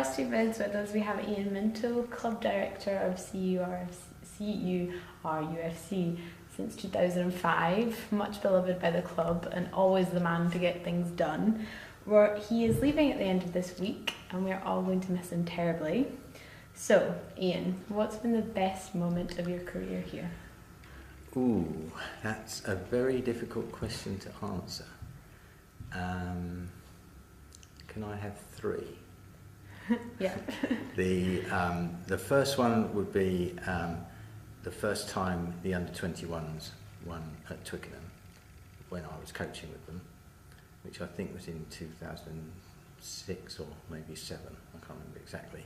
Varsity Vidz with us, we have Ian Minto, Club Director of CURUFC since 2005, much beloved by the club and always the man to get things done. He is leaving at the end of this week and we're all going to miss him terribly. So, Ian, what's been the best moment of your career here? Ooh, that's a very difficult question to answer. Can I have three? Yeah. The first one would be the first time the under-21s won at Twickenham when I was coaching with them, which I think was in 2006 or maybe 7, I can't remember exactly.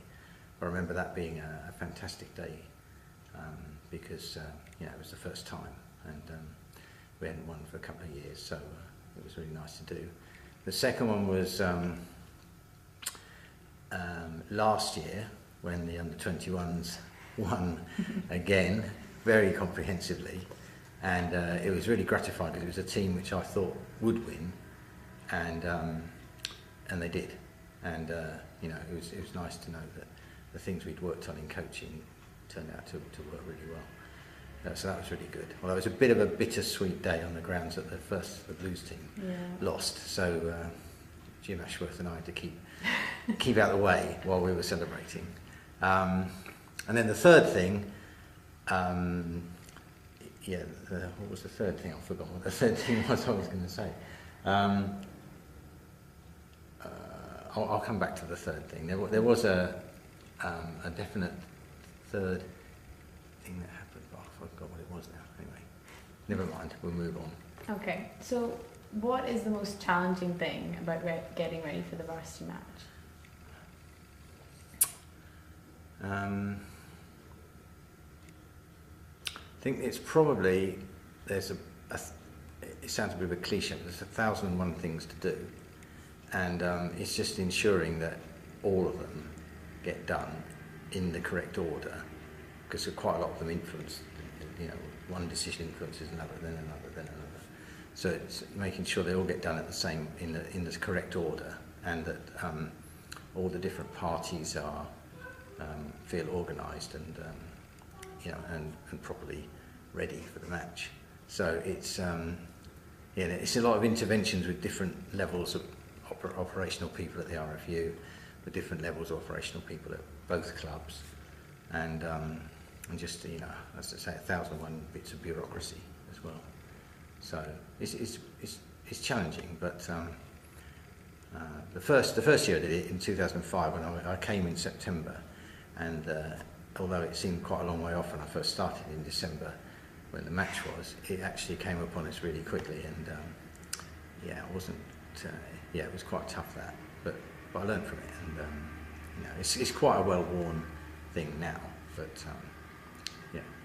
But I remember that being a fantastic day because it was the first time and we hadn't won for a couple of years, so it was really nice to do. The second one was last year when the under-21s won again very comprehensively, and it was really gratifying because it was a team which I thought would win, and they did, and it was nice to know that the things we'd worked on in coaching turned out to work really well. So that was really good. Well, it was a bit of a bittersweet day on the grounds that the Blues team lost, so Jim Ashworth and I had to keep out of the way while we were celebrating. And then the third thing, what was the third thing? I've forgotten what the third thing was I was going to say. I'll come back to the third thing. There was a definite third thing that happened, but I forgot what it was now. Anyway, never mind, we'll move on. Okay, so what is the most challenging thing about getting ready for the varsity match? I think it's probably, it sounds a bit of a cliche, but there's 1,001 things to do, and it's just ensuring that all of them get done in the correct order, because quite a lot of them influence, one decision influences another, then another, then another. So it's making sure they all get done at the same, in the correct order, and that all the different parties are feel organised and and properly ready for the match. So it's it's a lot of interventions with different levels of operational people at the RFU, with different levels of operational people at both clubs, and just as I say, 1,001 bits of bureaucracy as well. So it's challenging, but the first year I did it in 2005 when I came in September, and although it seemed quite a long way off when I first started in December when the match was, it actually came upon us really quickly, and it was quite tough that, but I learned from it, and it's quite a well-worn thing now, but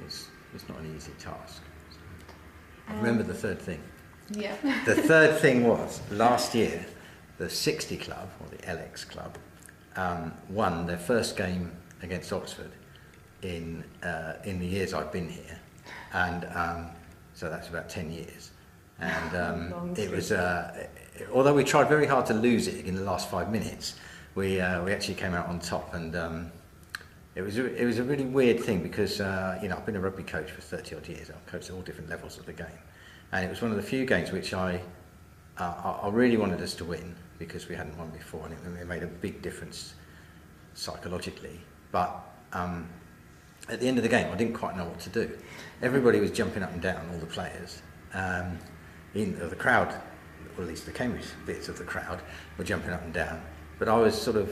it's not an easy task. I remember the third thing. Yeah. The third thing was last year the 60 club, or the LX club, won their first game against Oxford in the years I've been here, and so that's about 10 years. And it was, although we tried very hard to lose it in the last 5 minutes, we actually came out on top, and it was a really weird thing because I've been a rugby coach for 30 odd years. I've coached at all different levels of the game, and it was one of the few games which I really wanted us to win because we hadn't won before, and it made a big difference psychologically. But at the end of the game, I didn't quite know what to do. Everybody was jumping up and down, all the players. The crowd, or at least the Cambridge bits of the crowd, were jumping up and down. But I was sort of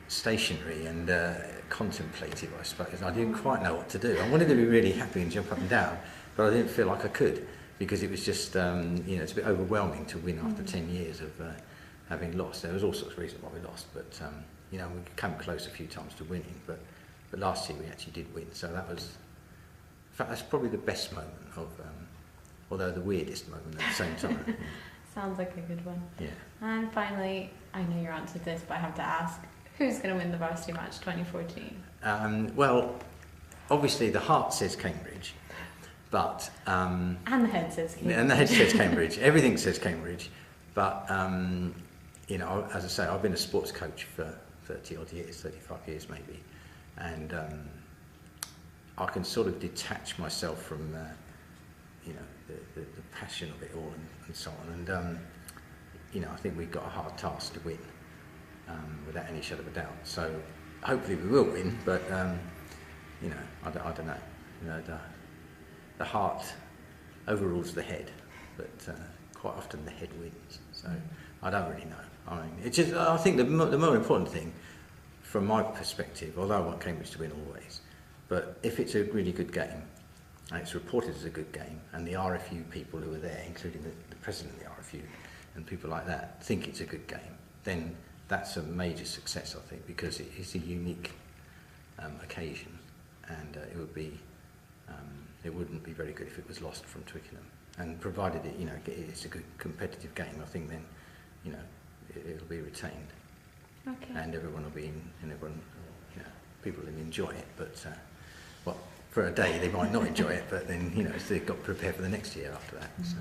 stationary and contemplative, I suppose. I didn't quite know what to do. I wanted to be really happy and jump up and down, but I didn't feel like I could, because it was just, it's a bit overwhelming to win after 10 years of having lost. There was all sorts of reasons why we lost, but we came close a few times to winning, but last year we actually did win. So that was, in fact, that's probably the best moment of, although the weirdest moment at the same time. Yeah. Sounds like a good one. Yeah. And finally, I know your answer to this, but I have to ask, who's going to win the Varsity Match 2014? Well, obviously the heart says Cambridge, but... and the head says Cambridge. And the head says Cambridge. Everything says Cambridge. But, as I say, I've been a sports coach for 30 odd years, 35 years maybe, and I can sort of detach myself from the passion of it all and so on, and I think we've got a hard task to win, without any shadow of a doubt. So hopefully we will win, but I don't know. The heart overrules the head, but quite often the head wins. So I don't really know. I mean, it's just, I think the more important thing, from my perspective, although I want Cambridge to win always, but if it's a really good game, and it's reported as a good game, and the RFU people who are there, including the president of the RFU and people like that, think it's a good game, then that's a major success, I think, because it is a unique occasion, and it wouldn't be very good if it was lost from Twickenham. And provided it's a good competitive game, I think then it'll be retained, and everyone will be people will enjoy it. But for a day they might not enjoy it, but then they've got to prepare for the next year after that. So.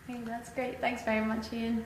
Okay, that's great. Thanks very much, Ian.